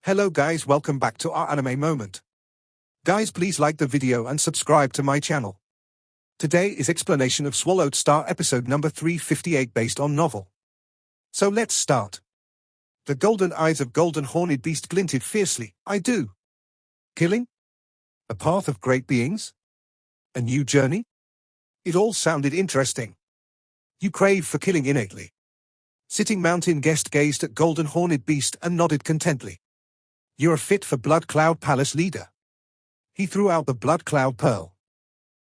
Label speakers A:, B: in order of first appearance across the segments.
A: Hello guys, welcome back to our anime moment. Guys, please like the video and subscribe to my channel. Today is explanation of Swallowed Star episode number 358 based on novel. So let's start. The golden eyes of golden horned beast glinted fiercely. I do. Killing? A path of great beings? A new journey? It all sounded interesting. You crave for killing innately. Sitting mountain guest gazed at golden horned beast and nodded contently. You're fit for Blood Cloud Palace leader. He threw out the Blood Cloud Pearl.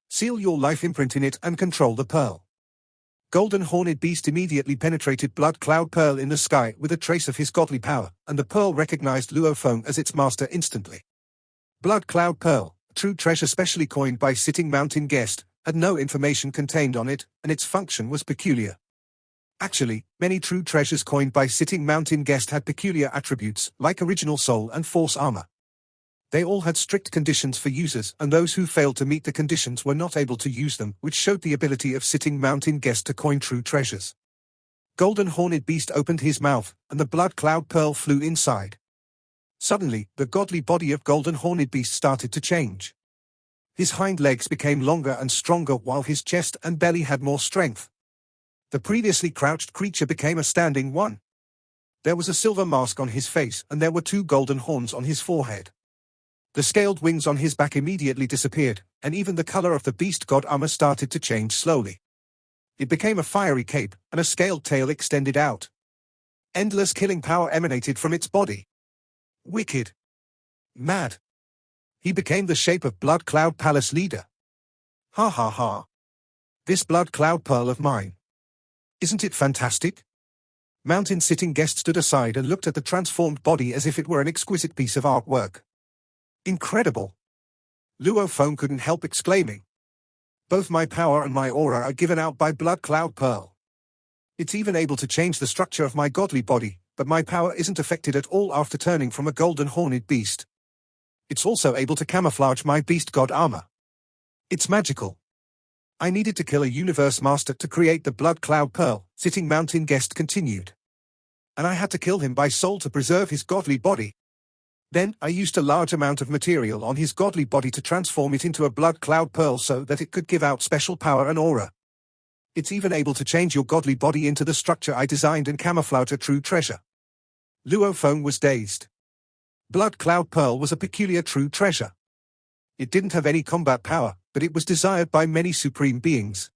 A: Seal your life imprint in it and control the pearl. Golden horned beast immediately penetrated Blood Cloud Pearl in the sky with a trace of his godly power, and the pearl recognized Luo Feng as its master instantly. Blood Cloud Pearl, a true treasure specially coined by Sitting Mountain Guest, had no information contained on it, and its function was peculiar. Actually, many true treasures coined by Sitting Mountain Guest had peculiar attributes, like original soul and force armor. They all had strict conditions for users, and those who failed to meet the conditions were not able to use them, which showed the ability of Sitting Mountain Guest to coin true treasures. Golden Horned Beast opened his mouth, and the Blood Cloud Pearl flew inside. Suddenly, the godly body of Golden Horned Beast started to change. His hind legs became longer and stronger while his chest and belly had more strength. The previously crouched creature became a standing one. There was a silver mask on his face, and there were two golden horns on his forehead. The scaled wings on his back immediately disappeared, and even the color of the beast god armor started to change slowly. It became a fiery cape, and a scaled tail extended out. Endless killing power emanated from its body. Wicked. Mad. He became the shape of Blood Cloud Palace leader. Ha ha ha. This Blood Cloud Pearl of mine. Isn't it fantastic? Mountain Sitting Guest stood aside and looked at the transformed body as if it were an exquisite piece of artwork. Incredible. Luo Feng couldn't help exclaiming. Both my power and my aura are given out by Blood Cloud Pearl. It's even able to change the structure of my godly body, but my power isn't affected at all after turning from a golden horned beast. It's also able to camouflage my beast god armor. It's magical. I needed to kill a universe master to create the Blood Cloud Pearl, Sitting Mountain Guest continued. And I had to kill him by soul to preserve his godly body. Then, I used a large amount of material on his godly body to transform it into a Blood Cloud Pearl so that it could give out special power and aura. It's even able to change your godly body into the structure I designed and camouflage a true treasure. Luo Feng was dazed. Blood Cloud Pearl was a peculiar true treasure. It didn't have any combat power, but it was desired by many supreme beings.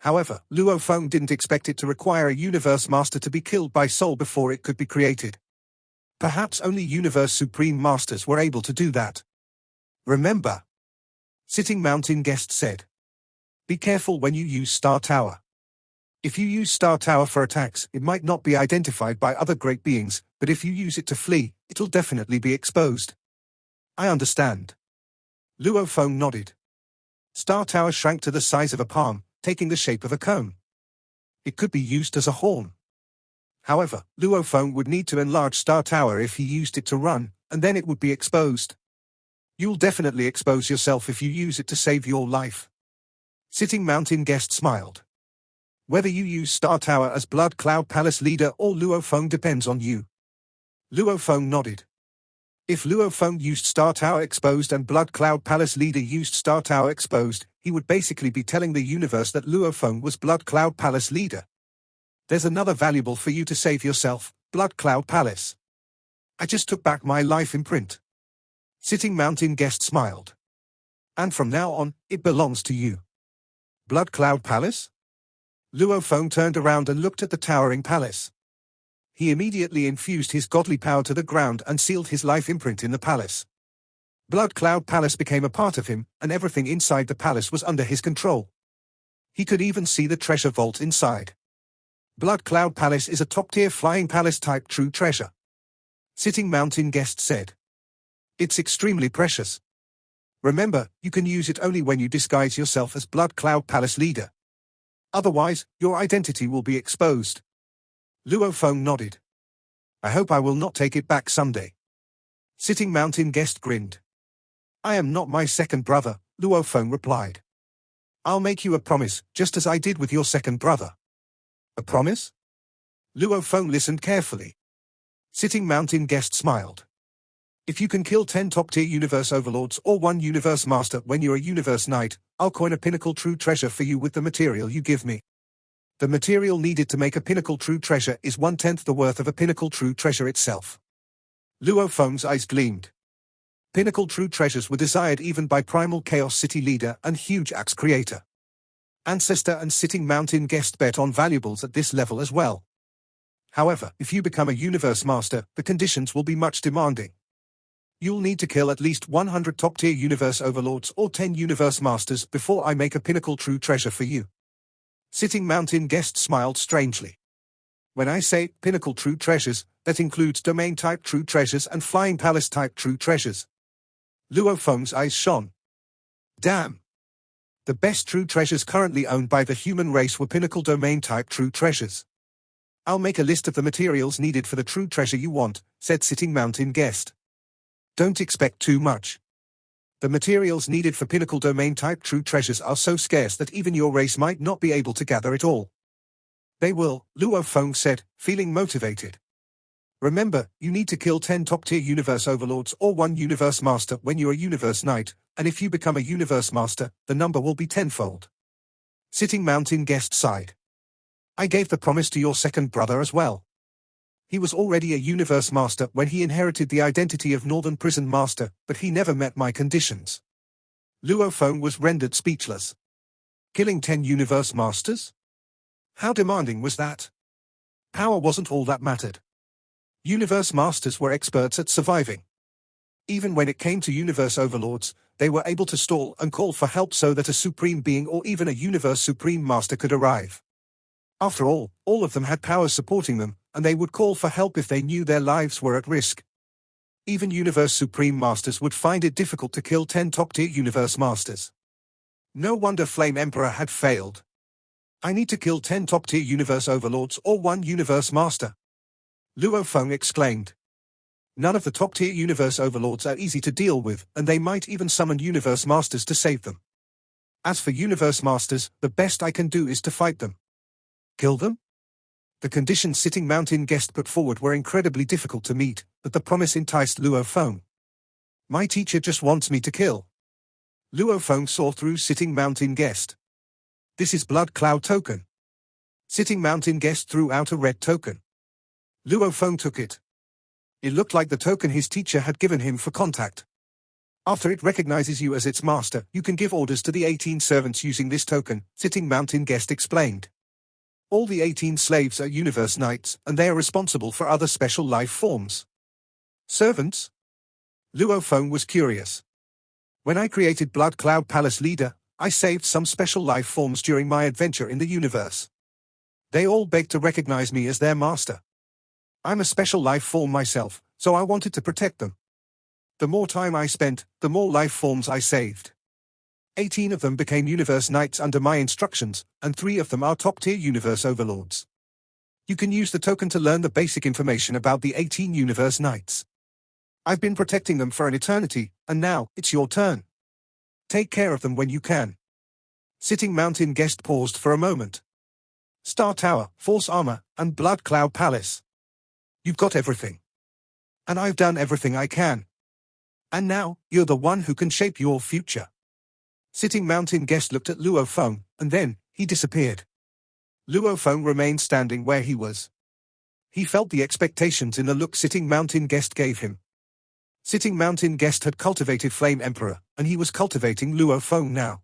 A: However, Luo Feng didn't expect it to require a universe master to be killed by soul before it could be created. Perhaps only universe supreme masters were able to do that. Remember, Sitting Mountain Guest said. Be careful when you use Star Tower. If you use Star Tower for attacks, it might not be identified by other great beings, but if you use it to flee, it'll definitely be exposed. I understand. Luo Feng nodded. Star Tower shrank to the size of a palm, taking the shape of a cone. It could be used as a horn. However, Luo Feng would need to enlarge Star Tower if he used it to run, and then it would be exposed. You'll definitely expose yourself if you use it to save your life. Sitting Mountain Guest smiled. Whether you use Star Tower as Blood Cloud Palace leader or Luo Feng depends on you. Luo Feng nodded. If Luo Feng used Star Tower exposed and Blood Cloud Palace leader used Star Tower exposed, he would basically be telling the universe that Luo Feng was Blood Cloud Palace leader. There's another valuable for you to save yourself, Blood Cloud Palace. I just took back my life imprint. Sitting Mountain Guest smiled. And from now on, it belongs to you. Blood Cloud Palace? Luo Feng turned around and looked at the towering palace. He immediately infused his godly power to the ground and sealed his life imprint in the palace. Blood Cloud Palace became a part of him, and everything inside the palace was under his control. He could even see the treasure vault inside. Blood Cloud Palace is a top-tier flying palace-type true treasure. Sitting Mountain Guest said. It's extremely precious. Remember, you can use it only when you disguise yourself as Blood Cloud Palace leader. Otherwise, your identity will be exposed. Luo Feng nodded. I hope I will not take it back someday. Sitting Mountain Guest grinned. I am not my second brother, Luo Feng replied. I'll make you a promise, just as I did with your second brother. A promise? Luo Feng listened carefully. Sitting Mountain Guest smiled. If you can kill 10 top-tier universe overlords or 1 universe master when you're a universe knight, I'll coin a Pinnacle true treasure for you with the material you give me. The material needed to make a Pinnacle true treasure is 1/10 the worth of a Pinnacle true treasure itself. Luo Feng's eyes gleamed. Pinnacle true treasures were desired even by Primal Chaos City leader and Huge Axe creator. Ancestor and Sitting Mountain guest bet on valuables at this level as well. However, if you become a universe master, the conditions will be much demanding. You'll need to kill at least 100 top-tier universe overlords or 10 universe masters before I make a Pinnacle true treasure for you. Sitting Mountain guest smiled strangely. When I say Pinnacle true treasures, that includes domain-type true treasures and Flying Palace-type true treasures. Luo Feng's eyes shone. Damn! The best true treasures currently owned by the human race were Pinnacle domain-type true treasures. I'll make a list of the materials needed for the true treasure you want, said Sitting Mountain guest. Don't expect too much. The materials needed for Pinnacle domain-type true treasures are so scarce that even your race might not be able to gather it all. They will, Luo Feng said, feeling motivated. Remember, you need to kill 10 top-tier universe overlords or 1 universe master when you're a universe knight, and if you become a universe master, the number will be tenfold. Sitting Mountain guest sighed. I gave the promise to your second brother as well. He was already a universe master when he inherited the identity of Northern Prison Master, but he never met my conditions. Luo Feng was rendered speechless. Killing 10 universe masters? How demanding was that? Power wasn't all that mattered. Universe masters were experts at surviving. Even when it came to universe overlords, they were able to stall and call for help so that a supreme being or even a universe supreme master could arrive. After all of them had powers supporting them, and they would call for help if they knew their lives were at risk. Even universe supreme masters would find it difficult to kill 10 top-tier universe masters. No wonder Flame Emperor had failed. I need to kill 10 top-tier universe overlords or 1 universe master. Luo Feng exclaimed. None of the top-tier universe overlords are easy to deal with, and they might even summon universe masters to save them. As for universe masters, the best I can do is to fight them. Kill them? The conditions Sitting Mountain guest put forward were incredibly difficult to meet, but the promise enticed Luo Feng. My teacher just wants me to kill. Luo Feng saw through Sitting Mountain guest. This is Blood Cloud token. Sitting Mountain guest threw out a red token. Luo Feng took it. It looked like the token his teacher had given him for contact. After it recognizes you as its master, you can give orders to the 18 servants using this token, Sitting Mountain guest explained. All the 18 slaves are universe knights, and they are responsible for other special life forms. Servants? Luo Feng was curious. When I created Blood Cloud Palace leader, I saved some special life forms during my adventure in the universe. They all begged to recognize me as their master. I'm a special life form myself, so I wanted to protect them. The more time I spent, the more life forms I saved. 18 of them became universe knights under my instructions, and 3 of them are top-tier universe overlords. You can use the token to learn the basic information about the 18 universe knights. I've been protecting them for an eternity, and now, it's your turn. Take care of them when you can. Sitting Mountain guest paused for a moment. Star Tower, Force Armor, and Blood Cloud Palace. You've got everything. And I've done everything I can. And now, you're the one who can shape your future. Sitting Mountain guest looked at Luo Feng, and then, he disappeared. Luo Feng remained standing where he was. He felt the expectations in the look Sitting Mountain guest gave him. Sitting Mountain guest had cultivated Flame Emperor, and he was cultivating Luo Feng now.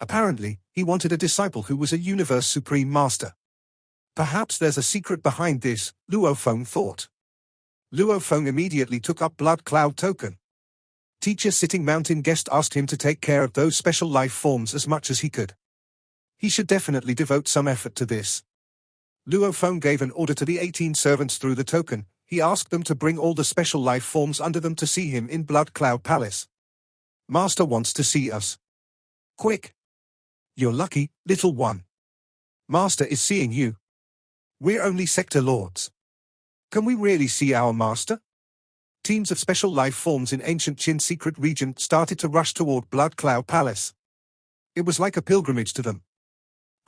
A: Apparently, he wanted a disciple who was a universe supreme master. Perhaps there's a secret behind this, Luo Feng thought. Luo Feng immediately took up Blood Cloud token. Teacher Sitting Mountain guest asked him to take care of those special life forms as much as he could. He should definitely devote some effort to this. Luo Feng gave an order to the 18 servants through the token. He asked them to bring all the special life forms under them to see him in Blood Cloud Palace. Master wants to see us. Quick! You're lucky, little one. Master is seeing you. We're only sector lords. Can we really see our master? Teams of special life forms in ancient Qin secret region started to rush toward Blood Cloud Palace. It was like a pilgrimage to them.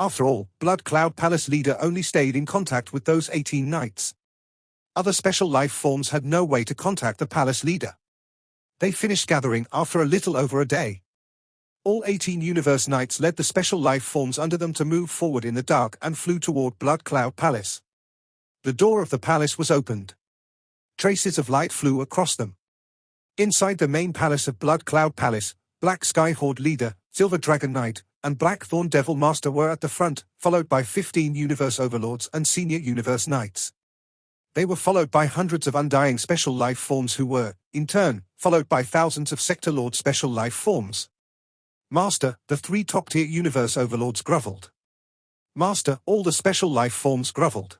A: After all, Blood Cloud Palace leader only stayed in contact with those 18 knights. Other special life forms had no way to contact the palace leader. They finished gathering after a little over a day. All 18 Universe Knights led the special life forms under them to move forward in the dark and flew toward Blood Cloud Palace. The door of the palace was opened. Traces of light flew across them. Inside the main palace of Blood Cloud Palace, Black Sky Horde Leader, Silver Dragon Knight, and Blackthorn Devil Master were at the front, followed by 15 Universe Overlords and Senior Universe Knights. They were followed by hundreds of Undying Special Life Forms who were, in turn, followed by thousands of Sector Lord Special Life Forms. Master, the 3 top-tier Universe Overlords groveled. Master, all the Special Life Forms groveled.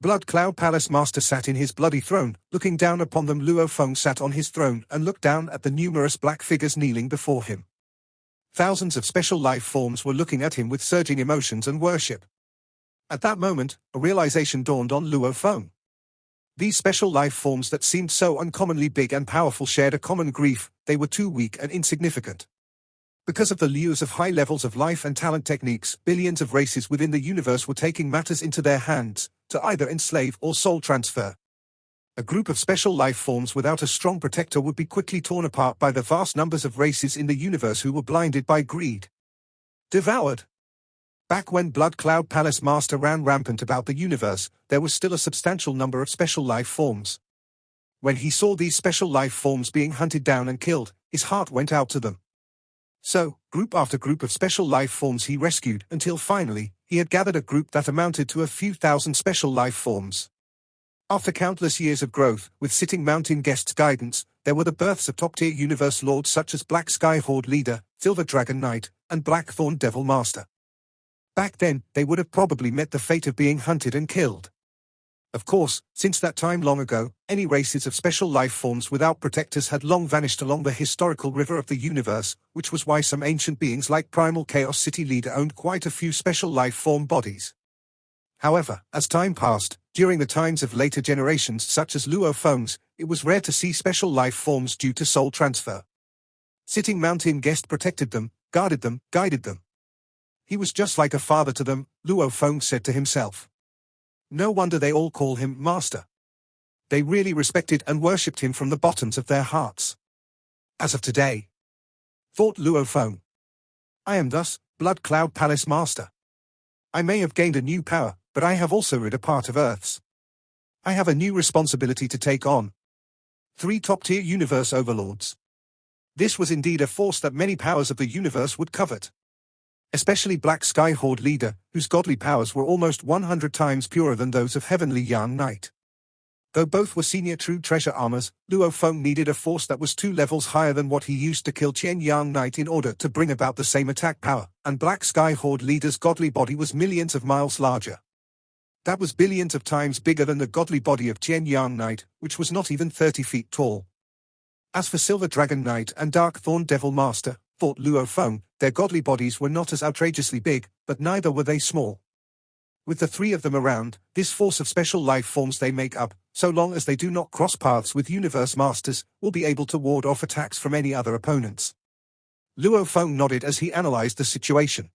A: Blood Cloud Palace Master sat in his bloody throne, looking down upon them. Luo Feng sat on his throne and looked down at the numerous black figures kneeling before him. Thousands of Special Life Forms were looking at him with surging emotions and worship. At that moment, a realization dawned on Luo Feng. These Special Life Forms that seemed so uncommonly big and powerful shared a common grief: they were too weak and insignificant. Because of the lures of high levels of life and talent techniques, billions of races within the universe were taking matters into their hands, to either enslave or soul transfer. A group of Special Life Forms without a strong protector would be quickly torn apart by the vast numbers of races in the universe who were blinded by greed. Devoured. Back when Blood Cloud Palace Master ran rampant about the universe, there was still a substantial number of Special Life Forms. When he saw these Special Life Forms being hunted down and killed, his heart went out to them. So, group after group of Special Life Forms he rescued, until finally, he had gathered a group that amounted to a few thousand Special Life Forms. After countless years of growth, with Sitting Mountain Guest's guidance, there were the births of top-tier Universe Lords such as Black Sky Horde Leader, Silver Dragon Knight, and Blackthorn Devil Master. Back then, they would have probably met the fate of being hunted and killed. Of course, since that time long ago, any races of Special Life Forms without protectors had long vanished along the historical river of the universe, which was why some ancient beings like Primal Chaos City Leader owned quite a few Special Life Form bodies. However, as time passed, during the times of later generations such as Luo Feng's, it was rare to see Special Life Forms due to soul transfer. Sitting Mountain Guest protected them, guarded them, guided them. He was just like a father to them, Luo Feng said to himself. No wonder they all call him Master. They really respected and worshipped him from the bottoms of their hearts. As of today, thought Luo Feng, I am thus, Blood Cloud Palace Master. I may have gained a new power, but I have also rid a part of Earth's. I have a new responsibility to take on. 3 top-tier Universe Overlords. This was indeed a force that many powers of the universe would covet. Especially Black Sky Horde Leader, whose godly powers were almost 100 times purer than those of Heavenly Young Knight. Though both were senior True Treasure Armors, Luo Feng needed a force that was 2 levels higher than what he used to kill Chen Yang Knight in order to bring about the same attack power, and Black Sky Horde Leader's godly body was millions of miles larger. That was billions of times bigger than the godly body of Chen Yang Knight, which was not even 30 feet tall. As for Silver Dragon Knight and Darkthorn Devil Master, thought Luo Feng, their godly bodies were not as outrageously big, but neither were they small. With the 3 of them around, this force of Special Life Forms they make up, so long as they do not cross paths with Universe Masters, will be able to ward off attacks from any other opponents. Luo Feng nodded as he analyzed the situation.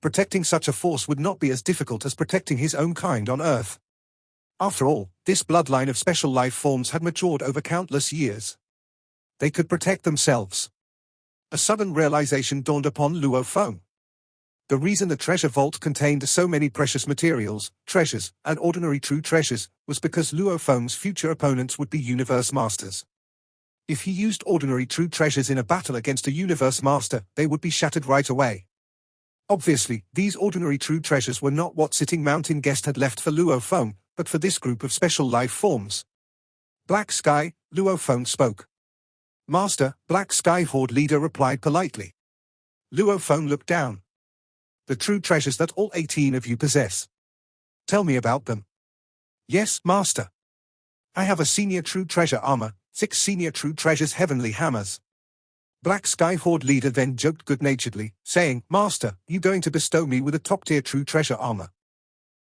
A: Protecting such a force would not be as difficult as protecting his own kind on Earth. After all, this bloodline of Special Life Forms had matured over countless years. They could protect themselves. A sudden realization dawned upon Luo Feng. The reason the treasure vault contained so many precious materials, treasures, and ordinary true treasures, was because Luo Feng's future opponents would be Universe Masters. If he used ordinary true treasures in a battle against a Universe Master, they would be shattered right away. Obviously, these ordinary true treasures were not what Sitting Mountain Guest had left for Luo Feng, but for this group of Special Life Forms. Black Sky, Luo Feng spoke. Master, Black Sky Horde Leader replied politely. Luo Feng looked down. The true treasures that all 18 of you possess. Tell me about them. Yes, Master. I have a senior true treasure armor, 6 senior true treasures heavenly hammers. Black Sky Horde Leader then joked good-naturedly, saying, Master, you going to bestow me with a top-tier true treasure armor?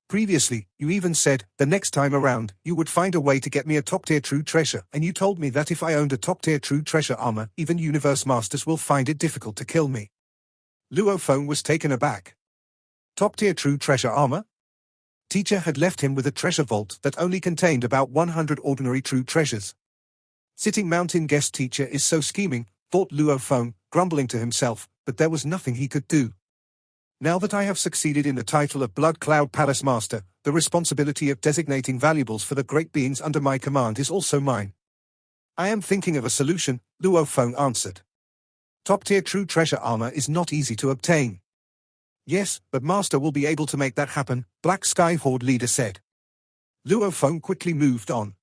A: Previously, you even said, the next time around, you would find a way to get me a top-tier true treasure, and you told me that if I owned a top-tier true treasure armor, even Universe Masters will find it difficult to kill me. Luo Feng was taken aback. Top-tier true treasure armor? Teacher had left him with a treasure vault that only contained about 100 ordinary true treasures. Sitting mountain guest teacher is so scheming, thought Luo Feng, grumbling to himself, but there was nothing he could do. Now that I have succeeded in the title of Blood Cloud Palace Master, the responsibility of designating valuables for the great beings under my command is also mine. I am thinking of a solution, Luo Feng answered. Top-tier true treasure armor is not easy to obtain. Yes, but Master will be able to make that happen, Black Sky Horde leader said. Luo Feng quickly moved on.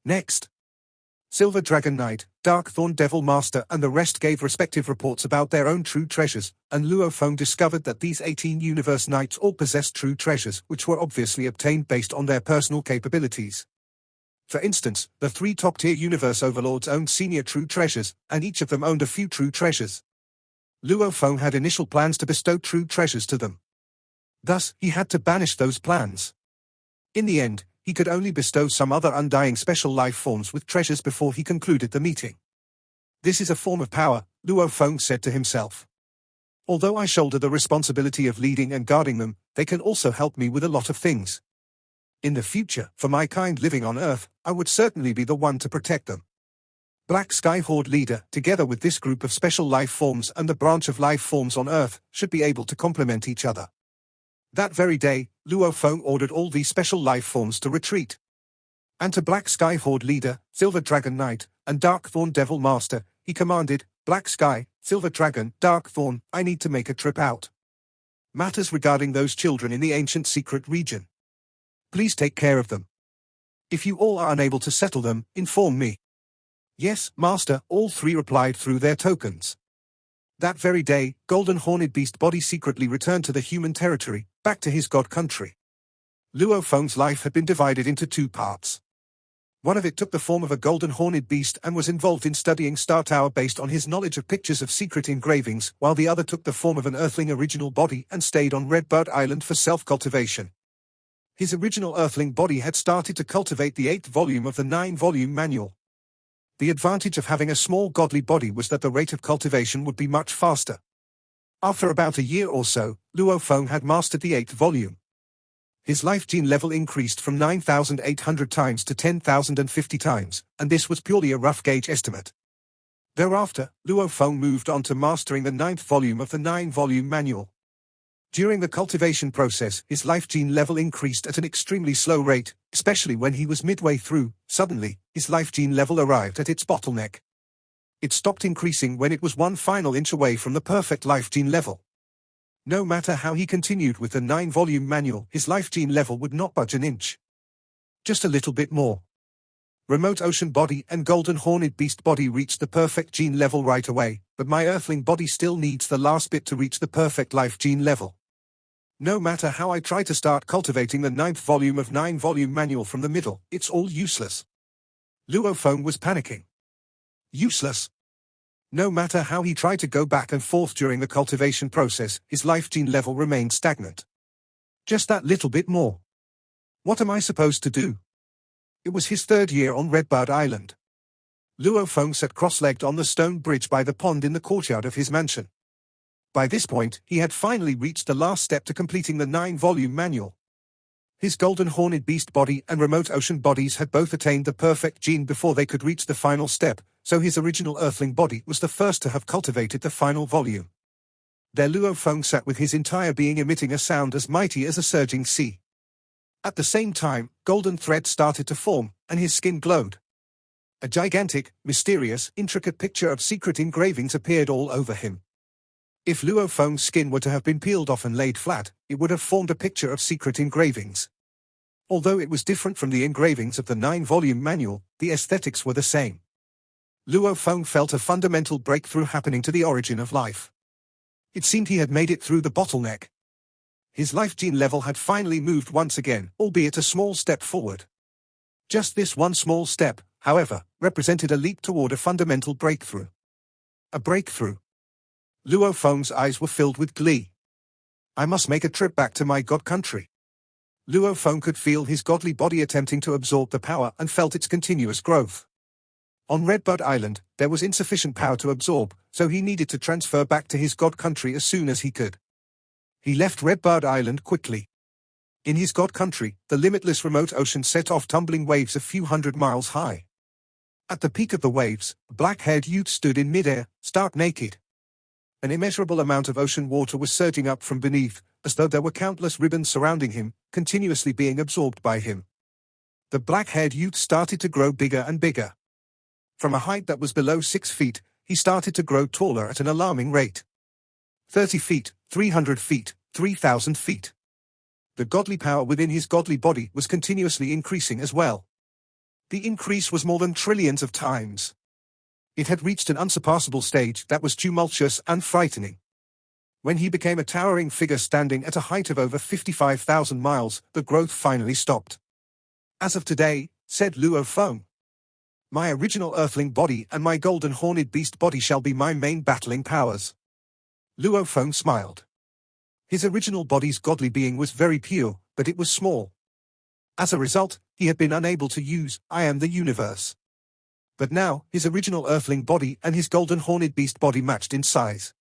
A: Next. Silver Dragon Knight, Dark Thorn Devil Master and the rest gave respective reports about their own true treasures, and Luo Feng discovered that these 18 Universe Knights all possessed true treasures which were obviously obtained based on their personal capabilities. For instance, the 3 top-tier Universe Overlords owned senior true treasures, and each of them owned a few true treasures. Luo Feng had initial plans to bestow true treasures to them. Thus, he had to banish those plans. In the end, he could only bestow some other undying special life forms with treasures before he concluded the meeting. This is a form of power, Luo Feng said to himself. Although I shoulder the responsibility of leading and guarding them, they can also help me with a lot of things. In the future, for my kind living on Earth, I would certainly be the one to protect them. Black Sky Horde leader, together with this group of special life forms and the branch of life forms on Earth, should be able to complement each other. That very day, Luo Feng ordered all these special life forms to retreat. And to Black Sky Horde leader, Silver Dragon Knight, and Dark Thorn Devil Master, he commanded, Black Sky, Silver Dragon, Dark Thorn, I need to make a trip out. Matters regarding those children in the ancient secret region. Please take care of them. If you all are unable to settle them, inform me. Yes, Master, all 3 replied through their tokens. That very day, Golden Horned Beast body secretly returned to the human territory, back to his god country. Luo Feng's life had been divided into 2 parts. One of it took the form of a Golden Horned Beast and was involved in studying Star Tower based on his knowledge of pictures of secret engravings, while the other took the form of an Earthling original body and stayed on Redbud Island for self-cultivation. His original Earthling body had started to cultivate the 8th volume of the 9-volume manual. The advantage of having a small godly body was that the rate of cultivation would be much faster. After about a year or so, Luo Feng had mastered the 8th volume. His life gene level increased from 9,800 times to 10,050 times, and this was purely a rough gauge estimate. Thereafter, Luo Feng moved on to mastering the 9th volume of the 9-volume manual. During the cultivation process, his life gene level increased at an extremely slow rate, especially when he was midway through. Suddenly, his life gene level arrived at its bottleneck. It stopped increasing when it was one final inch away from the perfect life gene level. No matter how he continued with the 9-volume manual, his life gene level would not budge an inch. Just a little bit more. Remote Ocean Body and Golden Horned Beast Body reached the perfect gene level right away, but my Earthling body still needs the last bit to reach the perfect life gene level. No matter how I try to start cultivating the 9th volume of 9-volume manual from the middle, it's all useless. Luo Feng was panicking. Useless. No matter how he tried to go back and forth during the cultivation process, his life gene level remained stagnant. Just that little bit more. What am I supposed to do? It was his 3rd year on Redbud Island. Luo Feng sat cross-legged on the stone bridge by the pond in the courtyard of his mansion. By this point, he had finally reached the last step to completing the 9-volume manual. His Golden Horned Beast body and Remote Ocean bodies had both attained the perfect gene before they could reach the final step, so his original Earthling body was the first to have cultivated the final volume. There Luo Feng sat with his entire being emitting a sound as mighty as a surging sea. At the same time, golden thread started to form, and his skin glowed. A gigantic, mysterious, intricate picture of secret engravings appeared all over him. If Luo Feng's skin were to have been peeled off and laid flat, it would have formed a picture of secret engravings. Although it was different from the engravings of the 9-volume manual, the aesthetics were the same. Luo Feng felt a fundamental breakthrough happening to the origin of life. It seemed he had made it through the bottleneck. His life gene level had finally moved once again, albeit a small step forward. Just this one small step, however, represented a leap toward a fundamental breakthrough. A breakthrough. Luo Feng's eyes were filled with glee. I must make a trip back to my god country. Luo Feng could feel his godly body attempting to absorb the power and felt its continuous growth. On Redbud Island, there was insufficient power to absorb, so he needed to transfer back to his god country as soon as he could. He left Redbud Island quickly. In his god country, the limitless remote ocean set off tumbling waves a few hundred miles high. At the peak of the waves, a black-haired youth stood in midair, stark naked. An immeasurable amount of ocean water was surging up from beneath, as though there were countless ribbons surrounding him, continuously being absorbed by him. The black-haired youth started to grow bigger and bigger. From a height that was below 6 feet, he started to grow taller at an alarming rate. 30 feet, 300 feet, 3,000 feet. The godly power within his godly body was continuously increasing as well. The increase was more than trillions of times. It had reached an unsurpassable stage that was tumultuous and frightening. When he became a towering figure standing at a height of over 55,000 miles, the growth finally stopped. As of today, said Luo Feng, my original earthling body and my golden horned beast body shall be my main battling powers. Luo Feng smiled. His original body's godly being was very pure, but it was small. As a result, he had been unable to use I am the universe. But now, his original earthling body and his golden horned beast body matched in size.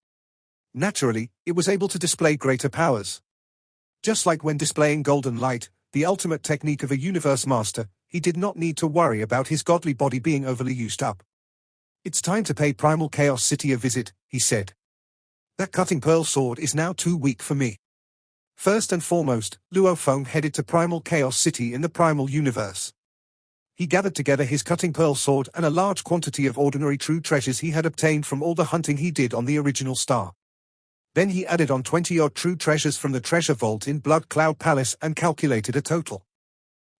A: Naturally, it was able to display greater powers. Just like when displaying golden light, the ultimate technique of a universe master, he did not need to worry about his godly body being overly used up. It's time to pay Primal Chaos City a visit, he said. That cutting pearl sword is now too weak for me. First and foremost, Luo Feng headed to Primal Chaos City in the Primal Universe. He gathered together his cutting pearl sword and a large quantity of ordinary true treasures he had obtained from all the hunting he did on the original star. Then he added on 20-odd true treasures from the treasure vault in Blood Cloud Palace and calculated a total.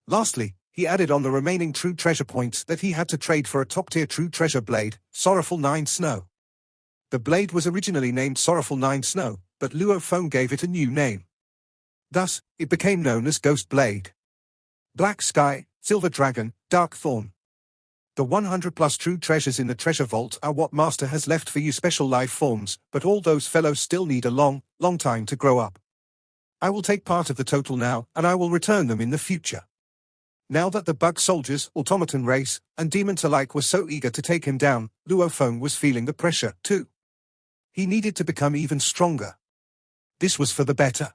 A: Lastly, he added on the remaining true treasure points that he had to trade for a top-tier true treasure blade, Sorrowful 9 Snow. The blade was originally named Sorrowful 9 Snow, but Luo Feng gave it a new name. Thus, it became known as Ghost Blade. Black Sky, Silver Dragon, Dark Thorn. The 100+ true treasures in the treasure vault are what Master has left for you special life forms, but all those fellows still need a long, long time to grow up. I will take part of the total now, and I will return them in the future. Now that the bug soldiers, automaton race, and demons alike were so eager to take him down, Luo Feng was feeling the pressure, too. He needed to become even stronger. This was for the better.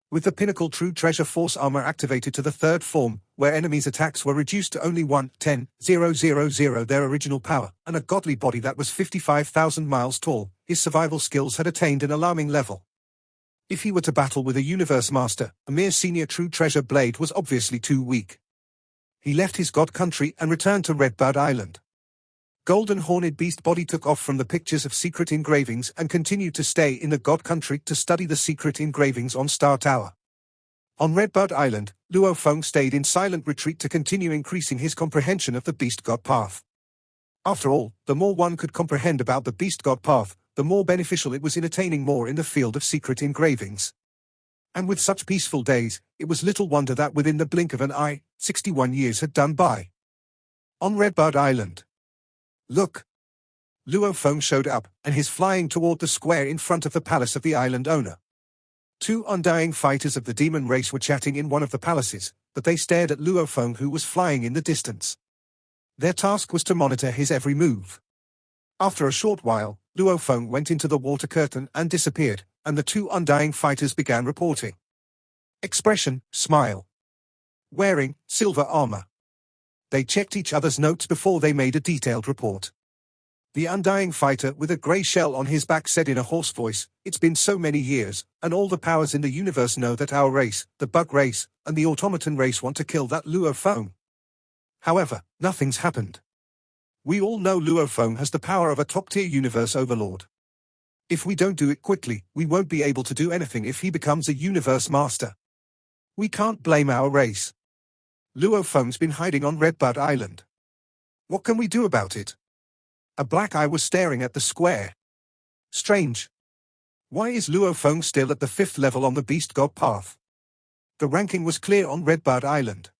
A: With the Pinnacle True Treasure Force armor activated to the 3rd form, where enemies' attacks were reduced to only 1/10,000 their original power, and a godly body that was 55,000 miles tall, his survival skills had attained an alarming level. If he were to battle with a Universe Master, a mere senior True Treasure blade was obviously too weak. He left his god country and returned to Redbud Island. Golden Horned Beast Body took off from the pictures of secret engravings and continued to stay in the God Country to study the secret engravings on Star Tower. On Redbud Island, Luo Feng stayed in silent retreat to continue increasing his comprehension of the Beast God path. After all, the more one could comprehend about the Beast God path, the more beneficial it was in attaining more in the field of secret engravings. And with such peaceful days, it was little wonder that within the blink of an eye, 61 years had done by. On Redbud Island. Look! Luo Feng showed up, and he's flying toward the square in front of the palace of the island owner. 2 undying fighters of the demon race were chatting in one of the palaces, but they stared at Luo Feng, who was flying in the distance. Their task was to monitor his every move. After a short while, Luo Feng went into the water curtain and disappeared, and the 2 undying fighters began reporting. Expression, smile. Wearing, silver armor. They checked each other's notes before they made a detailed report. The undying fighter with a grey shell on his back said in a hoarse voice, "It's been so many years, and all the powers in the universe know that our race, the bug race, and the automaton race want to kill that Luo Feng. However, nothing's happened. We all know Luo Feng has the power of a top-tier universe overlord. If we don't do it quickly, we won't be able to do anything if he becomes a universe master. We can't blame our race. Luo Feng's been hiding on Redbud Island. What can we do about it?" A black eye was staring at the square. Strange. Why is Luo Feng still at the 5th level on the Beast God path? The ranking was clear on Redbud Island.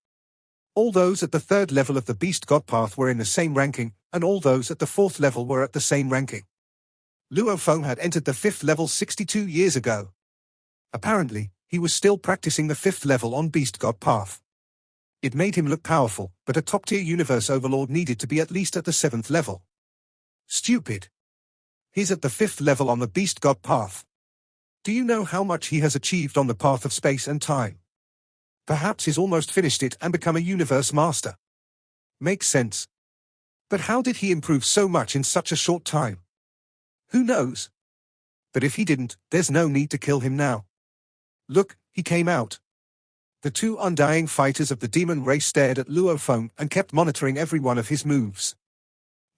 A: All those at the 3rd level of the Beast God path were in the same ranking, and all those at the 4th level were at the same ranking. Luo Feng had entered the 5th level 62 years ago. Apparently, he was still practicing the 5th level on Beast God path. It made him look powerful, but a top-tier universe overlord needed to be at least at the 7th level. Stupid. He's at the 5th level on the Beast God path. Do you know how much he has achieved on the path of space and time? Perhaps he's almost finished it and become a universe master. Makes sense. But how did he improve so much in such a short time? Who knows? But if he didn't, there's no need to kill him now. Look, he came out. The two undying fighters of the demon race stared at Luo Feng and kept monitoring every one of his moves.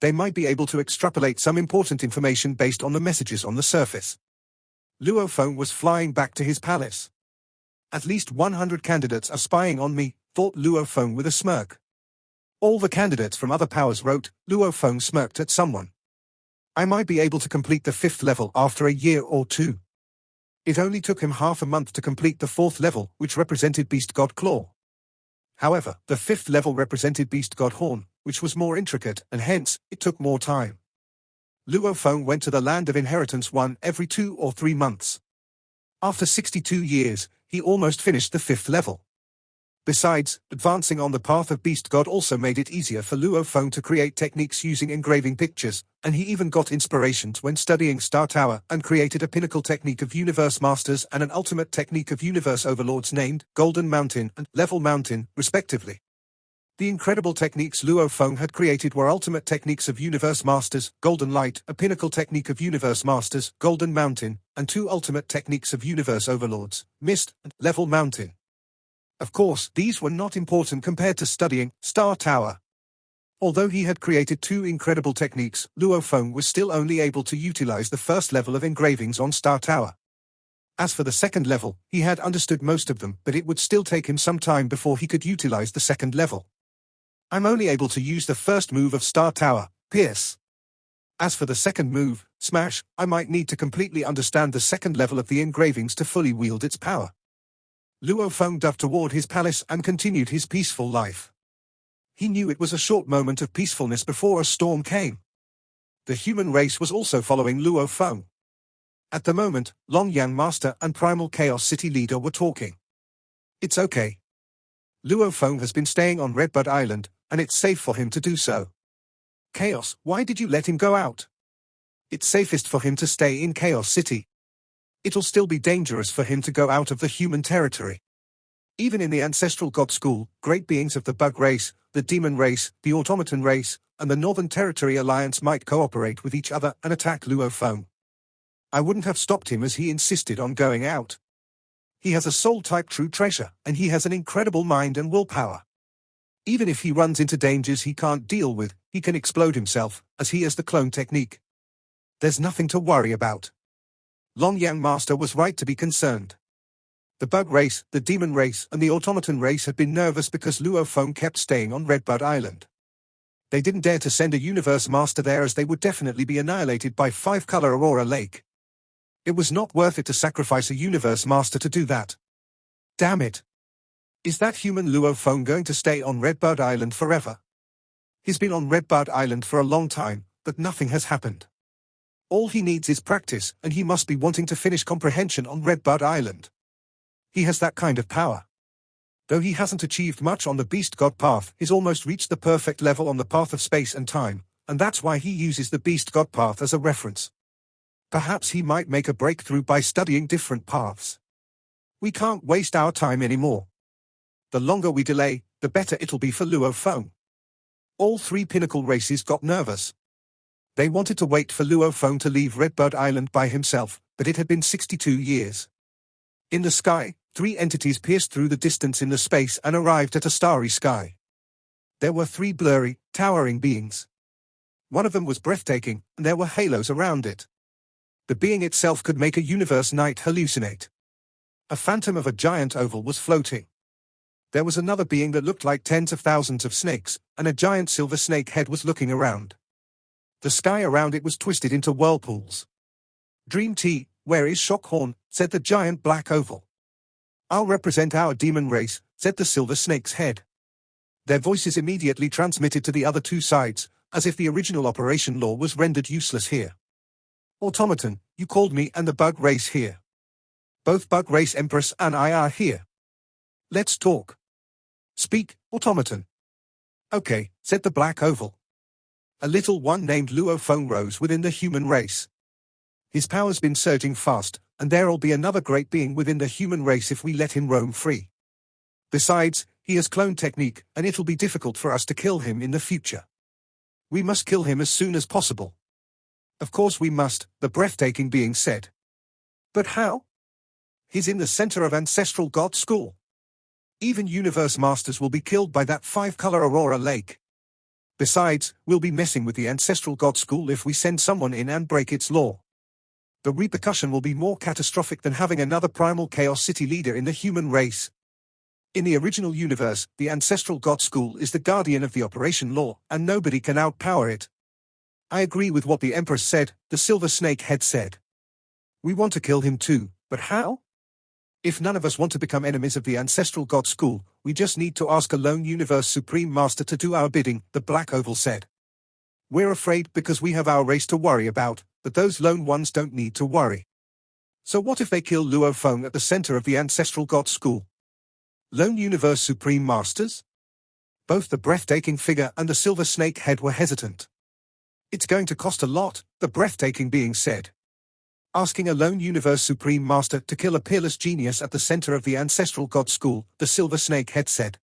A: They might be able to extrapolate some important information based on the messages on the surface. Luo Feng was flying back to his palace. At least 100 candidates are spying on me, thought Luo Feng with a smirk. All the candidates from other powers wrote. Luo Feng smirked at someone. I might be able to complete the 5th level after a year or two. It only took him half a month to complete the 4th level, which represented Beast God Claw. However, the 5th level represented Beast God Horn, which was more intricate, and hence, it took more time. Luo Feng went to the Land of Inheritance every 2 or 3 months. After 62 years, he almost finished the 5th level. Besides, advancing on the path of Beast God also made it easier for Luo Feng to create techniques using engraving pictures, and he even got inspirations when studying Star Tower and created a Pinnacle technique of Universe Masters and an Ultimate technique of Universe Overlords named Golden Mountain and Level Mountain, respectively. The incredible techniques Luo Feng had created were Ultimate techniques of Universe Masters, Golden Light, a Pinnacle technique of Universe Masters, Golden Mountain, and 2 Ultimate techniques of Universe Overlords, Mist and Level Mountain. Of course, these were not important compared to studying Star Tower. Although he had created 2 incredible techniques, Luo Feng was still only able to utilize the 1st level of engravings on Star Tower. As for the 2nd level, he had understood most of them, but it would still take him some time before he could utilize the 2nd level. I'm only able to use the 1st move of Star Tower, Pierce. As for the 2nd move, Smash, I might need to completely understand the 2nd level of the engravings to fully wield its power. Luo Feng dove toward his palace and continued his peaceful life. He knew it was a short moment of peacefulness before a storm came. The human race was also following Luo Feng. At the moment, Longyang Master and Primal Chaos City Leader were talking. It's okay. Luo Feng has been staying on Redbud Island, and it's safe for him to do so. Chaos, why did you let him go out? It's safest for him to stay in Chaos City. It'll still be dangerous for him to go out of the human territory. Even in the ancestral god school, great beings of the bug race, the demon race, the automaton race, and the Northern Territory Alliance might cooperate with each other and attack Luo Feng. I wouldn't have stopped him as he insisted on going out. He has a soul-type true treasure, and he has an incredible mind and willpower. Even if he runs into dangers he can't deal with, he can explode himself, as he has the clone technique. There's nothing to worry about. Longyang Master was right to be concerned. The bug race, the demon race, and the automaton race had been nervous because Luo Feng kept staying on Redbud Island. They didn't dare to send a Universe Master there as they would definitely be annihilated by 5-color Aurora Lake. It was not worth it to sacrifice a Universe Master to do that. Damn it. Is that human Luo Feng going to stay on Redbud Island forever? He's been on Redbud Island for a long time, but nothing has happened. All he needs is practice, and he must be wanting to finish comprehension on Redbud Island. He has that kind of power. Though he hasn't achieved much on the Beast God path, he's almost reached the perfect level on the path of space and time, and that's why he uses the Beast God path as a reference. Perhaps he might make a breakthrough by studying different paths. We can't waste our time anymore. The longer we delay, the better it'll be for Luo Feng. All 3 Pinnacle races got nervous. They wanted to wait for Luo Feng to leave Redbud Island by himself, but it had been 62 years. In the sky, 3 entities pierced through the distance in the space and arrived at a starry sky. There were 3 blurry, towering beings. One of them was breathtaking, and there were halos around it. The being itself could make a universe night hallucinate. A phantom of a giant oval was floating. There was another being that looked like tens of thousands of snakes, and a giant silver snake head was looking around. The sky around it was twisted into whirlpools. Dream Tea, where is Shockhorn? Said the giant black oval. I'll represent our demon race, said the silver snake's head. Their voices immediately transmitted to the other 2 sides, as if the original operation law was rendered useless here. Automaton, you called me and the bug race here. Both bug race Empress and I are here. Let's talk. Speak, Automaton. Okay, said the black oval. A little one named Luo Feng rose within the human race. His power's been surging fast, and there'll be another great being within the human race if we let him roam free. Besides, he has clone technique, and it'll be difficult for us to kill him in the future. We must kill him as soon as possible. Of course we must, the breathtaking being said. But how? He's in the center of Ancestral God School. Even universe masters will be killed by that 5-color Aurora Lake. Besides, we'll be messing with the Ancestral God School if we send someone in and break its law. The repercussion will be more catastrophic than having another primal chaos city leader in the human race. In the original universe, the Ancestral God School is the guardian of the Operation Law, and nobody can outpower it. I agree with what the Empress said, the Silver Snake Head said. We want to kill him too, but how? If none of us want to become enemies of the Ancestral God School, we just need to ask a lone Universe Supreme Master to do our bidding, the Black Oval said. We're afraid because we have our race to worry about, but those lone ones don't need to worry. So what if they kill Luo Feng at the center of the Ancestral God School? Lone Universe Supreme Masters? Both the breathtaking figure and the Silver Snake Head were hesitant. It's going to cost a lot, the breathtaking being said. Asking a lone Universe Supreme Master to kill a peerless genius at the center of the Ancestral God School, the Silver Snake Head said.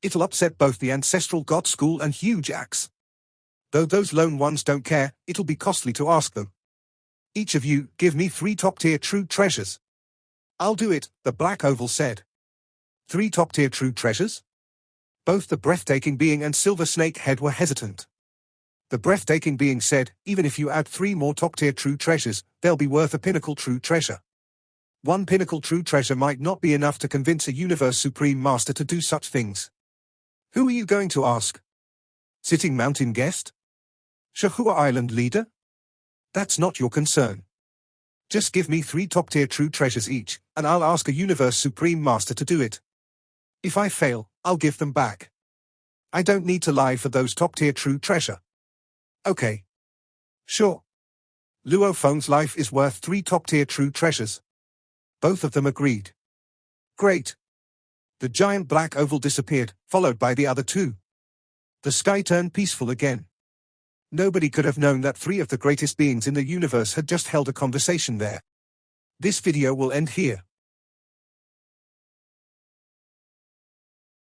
A: It'll upset both the Ancestral God School and Huge Axe. Though those lone ones don't care, it'll be costly to ask them. Each of you, give me 3 top-tier true treasures. I'll do it, the Black Oval said. 3 top-tier true treasures? Both the breathtaking being and Silver Snake Head were hesitant. The breathtaking being said, even if you add 3 more top-tier true treasures, they'll be worth a Pinnacle true treasure. 1 Pinnacle true treasure might not be enough to convince a Universe Supreme Master to do such things. Who are you going to ask? Sitting Mountain Guest? Shahua Island Leader? That's not your concern. Just give me 3 top-tier true treasures each, and I'll ask a Universe Supreme Master to do it. If I fail, I'll give them back. I don't need to lie for those top-tier true treasure. Okay. Sure. Luo Feng's life is worth 3 top-tier true treasures. Both of them agreed. Great. The giant black oval disappeared, followed by the other 2. The sky turned peaceful again. Nobody could have known that 3 of the greatest beings in the universe had just held a conversation there. This video will end here.